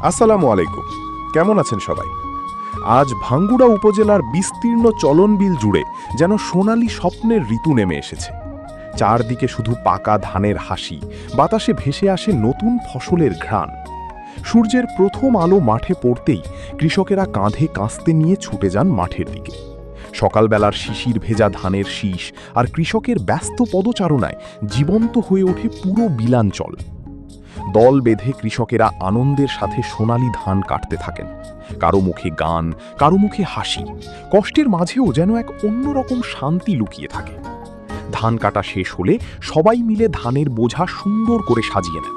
আসসালামু আলাইকুম। কেমন আছেন সবাই? আজ ভাঙ্গুড়া উপজেলার বিস্তীর্ণ চলনবিল জুড়ে যেন সোনালি স্বপ্নের ঋতু নেমে এসেছে। চারদিকে শুধু পাকা ধানের হাসি, বাতাসে ভেসে আসে নতুন ফসলের ঘ্রাণ। সূর্যের প্রথম আলো মাঠে পড়তেই কৃষকেরা কাঁধে কাস্তে নিয়ে ছুটে যান মাঠের দিকে। সকালবেলার শিশির ভেজা ধানের শীষ আর কৃষকের ব্যস্ত পদচারণায় জীবন্ত হয়ে ওঠে পুরো বিলাঞ্চল। দল বেঁধে কৃষকেরা আনন্দের সাথে সোনালি ধান কাটতে থাকেন। কারো মুখে গান, কারো মুখে হাসি, কষ্টের মাঝেও যেন এক অন্যরকম শান্তি লুকিয়ে থাকে। ধান কাটা শেষ হলে সবাই মিলে ধানের বোঝা সুন্দর করে সাজিয়ে নেন।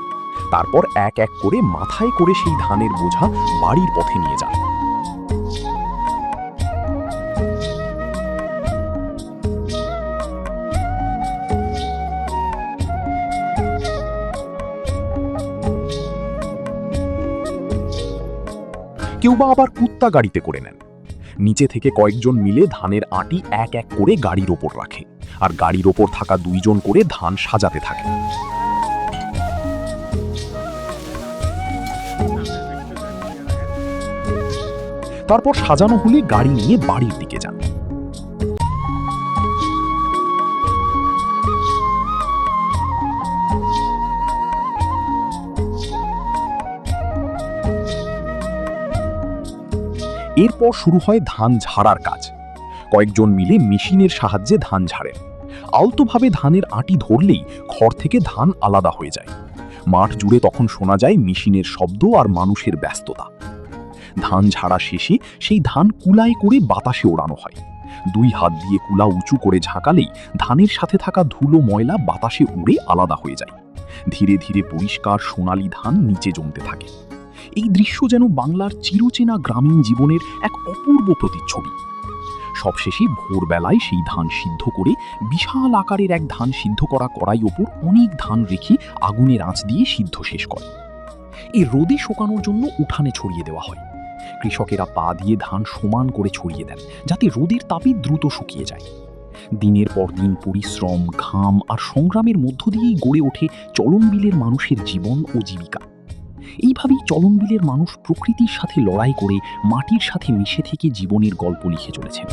তারপর এক এক করে মাথায় করে সেই ধানের বোঝা বাড়ির পথে নিয়ে যান। কেউ বা আবার কুত্তা গাড়িতে করে নেন। নিচে থেকে কয়েকজন মিলে ধানের আঁটি এক এক করে গাড়ির ওপর রাখে, আর গাড়ির ওপর থাকা দুইজন করে ধান সাজাতে থাকে। তারপর সাজানো হলে গাড়ি নিয়ে বাড়ির দিকে যান। এরপর শুরু হয় ধান ঝাড়ার কাজ। কয়েকজন মিলে মেশিনের সাহায্যে ধান ঝাড়েন। আলতোভাবে ধানের আঁটি ধরলেই খড় থেকে ধান আলাদা হয়ে যায়। মাঠ জুড়ে তখন শোনা যায় মেশিনের শব্দ আর মানুষের ব্যস্ততা। ধান ঝাড়া শেষে সেই ধান কুলায় করে বাতাসে ওড়ানো হয়। দুই হাত দিয়ে কুলা উঁচু করে ঝাঁকালেই ধানের সাথে থাকা ধুলো ময়লা বাতাসে উড়ে আলাদা হয়ে যায়। ধীরে ধীরে পরিষ্কার সোনালি ধান নিচে জমতে থাকে। এই দৃশ্য যেন বাংলার চিরচেনা গ্রামীণ জীবনের এক অপূর্ব প্রতিচ্ছবি। সবশেষে ভোরবেলায় সেই ধান সিদ্ধ করে বিশাল আকারের এক ধান সিদ্ধ করা কড়াই ওপর অনেক ধান রেখে আগুনের আঁচ দিয়ে সিদ্ধ শেষ করে। এই রোদে শুকানোর জন্য উঠানে ছড়িয়ে দেওয়া হয়। কৃষকেরা পা দিয়ে ধান সমান করে ছড়িয়ে দেন, যাতে রোদের তাপে দ্রুত শুকিয়ে যায়। দিনের পর দিন পরিশ্রম, ঘাম আর সংগ্রামের মধ্য দিয়েই গড়ে ওঠে চলনবিলের মানুষের জীবন ও জীবিকা। এইভাবেই চলনবিলের মানুষ প্রকৃতির সাথে লড়াই করে মাটির সাথে মিশে থেকে জীবনের গল্প লিখে চলেছেন।